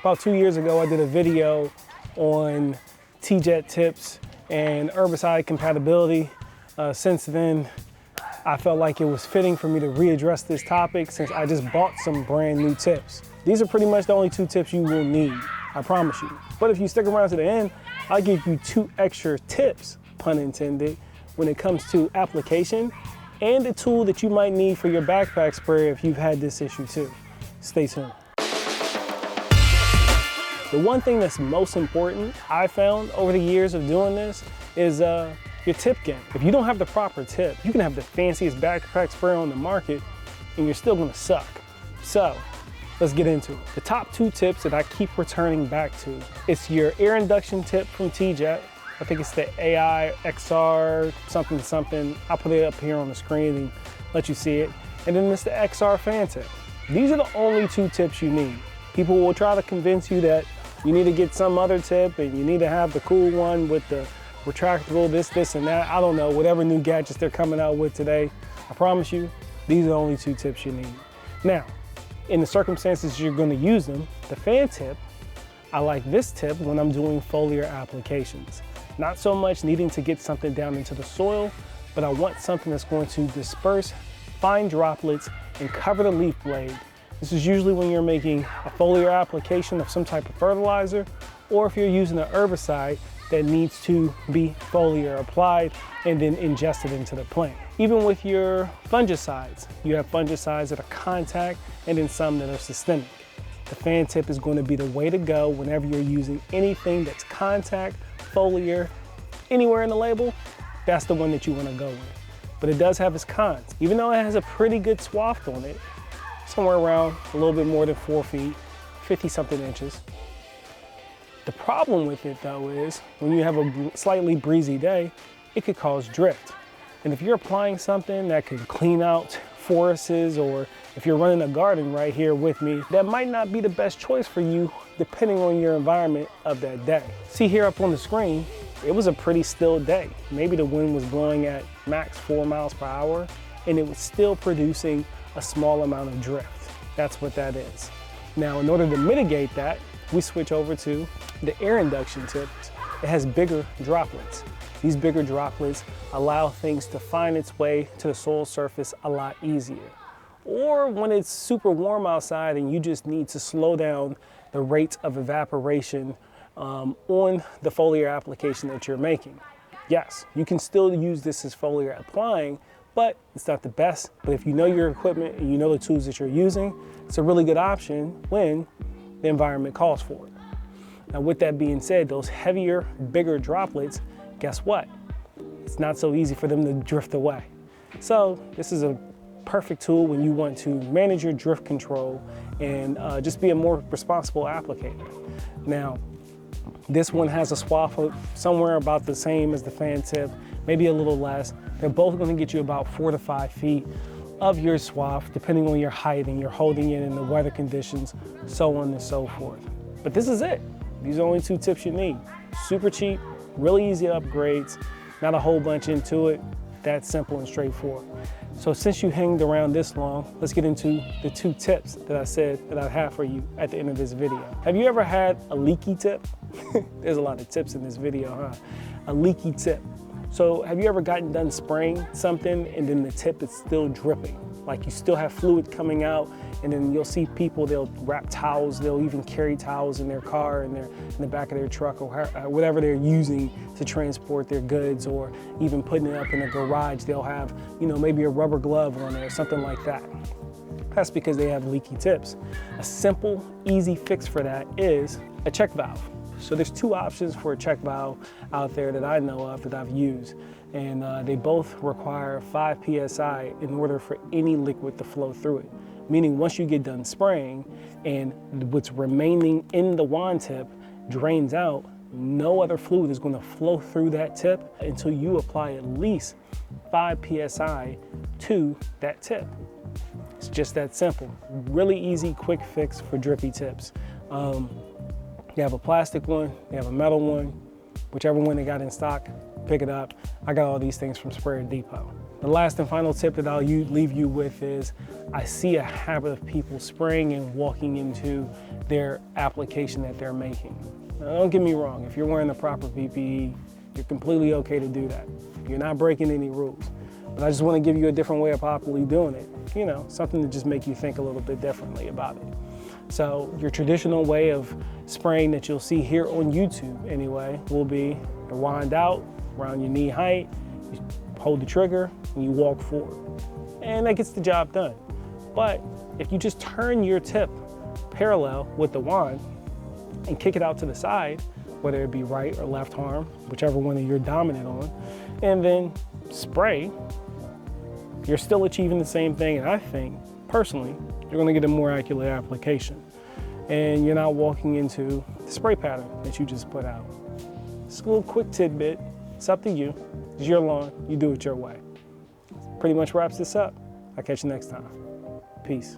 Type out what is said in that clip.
About 2 years ago, I did a video on TJet tips and herbicide compatibility. Since then, I felt like it was fitting for me to readdress this topic since I just bought some brand new tips. These are pretty much the only 2 tips you will need, I promise you. But if you stick around to the end, I'll give you 2 extra tips, pun intended, when it comes to application and a tool that you might need for your backpack sprayer if you've had this issue too. Stay tuned. The one thing that's most important I found over the years of doing this is your tip game. If you don't have the proper tip, you can have the fanciest backpack sprayer on the market and you're still gonna suck. So let's get into it. The top 2 tips that I keep returning back to, it's your air induction tip from TJet. I think it's the AI XR something. I'll put it up here on the screen and let you see it. And then it's the XR fan tip. These are the only 2 tips you need. People will try to convince you that you need to get some other tip and you need to have the cool one with the retractable, this and that. I don't know, whatever new gadgets they're coming out with today. I promise you, these are the only 2 tips you need. Now, in the circumstances you're gonna use them, the fan tip, I like this tip when I'm doing foliar applications. Not so much needing to get something down into the soil, but I want something that's going to disperse fine droplets and cover the leaf blade. This is usually when you're making a foliar application of some type of fertilizer, or if you're using an herbicide that needs to be foliar applied and then ingested into the plant. Even with your fungicides, you have fungicides that are contact and then some that are systemic. The fan tip is going to be the way to go whenever you're using anything that's contact, foliar, anywhere in the label, that's the one that you want to go with. But it does have its cons. Even though it has a pretty good swath on it, somewhere around a little bit more than 4 feet, 50-something inches. The problem with it though is when you have a slightly breezy day, it could cause drift. And if you're applying something that can clean out forests, or if you're running a garden right here with me, that might not be the best choice for you depending on your environment of that day. See here up on the screen, it was a pretty still day. Maybe the wind was blowing at max 4 miles per hour and it was still producing a small amount of drift. That's what that is. Now, in order to mitigate that, we switch over to the air induction tips. It has bigger droplets. These bigger droplets allow things to find its way to the soil surface a lot easier. Or when it's super warm outside and you just need to slow down the rate of evaporation on the foliar application that you're making. Yes, you can still use this as foliar applying, but it's not the best. But if you know your equipment and you know the tools that you're using, it's a really good option when the environment calls for it. Now, with that being said, those heavier, bigger droplets, guess what? It's not so easy for them to drift away. So this is a perfect tool when you want to manage your drift control and just be a more responsible applicator. Now, this one has a swath somewhere about the same as the fan tip, maybe a little less. They're both going to get you about 4 to 5 feet of your swath, depending on your height and you're holding it in the weather conditions, so on and so forth. But this is it. These are only 2 tips you need. Super cheap, really easy upgrades, not a whole bunch into it. That's simple and straightforward. So since you hanged around this long, let's get into the 2 tips that I said that I have for you at the end of this video. Have you ever had a leaky tip? There's a lot of tips in this video, huh? A leaky tip. So have you ever gotten done spraying something and then the tip is still dripping? Like you still have fluid coming out, and then you'll see people, they'll wrap towels, they'll even carry towels in their car, in the back of their truck, or whatever they're using to transport their goods, or even putting it up in a garage, they'll have, maybe a rubber glove on there or something like that. That's because they have leaky tips. A simple, easy fix for that is a check valve. So there's 2 options for a check valve out there that I know of that I've used. And they both require 5 PSI in order for any liquid to flow through it. Meaning once you get done spraying and what's remaining in the wand tip drains out, no other fluid is going to flow through that tip until you apply at least 5 PSI to that tip. It's just that simple. Really easy, quick fix for drippy tips. You have a plastic one, you have a metal one, whichever one they got in stock, pick it up. I got all these things from Sprayer Depot. The last and final tip that I'll leave you with is, I see a habit of people spraying and walking into their application that they're making. Now, don't get me wrong, if you're wearing the proper PPE, you're completely okay to do that. You're not breaking any rules. But I just want to give you a different way of properly doing it. You know, something to just make you think a little bit differently about it. So your traditional way of spraying that you'll see here on YouTube anyway, will be to wind out around your knee height, you hold the trigger, and you walk forward. And that gets the job done. But if you just turn your tip parallel with the wand and kick it out to the side, whether it be right or left arm, whichever one that you're dominant on, and then spray, you're still achieving the same thing. And I think, personally, you're gonna get a more accurate application. And you're not walking into the spray pattern that you just put out. It's a little quick tidbit. It's up to you. It's your lawn, you do it your way. Pretty much wraps this up. I'll catch you next time. Peace.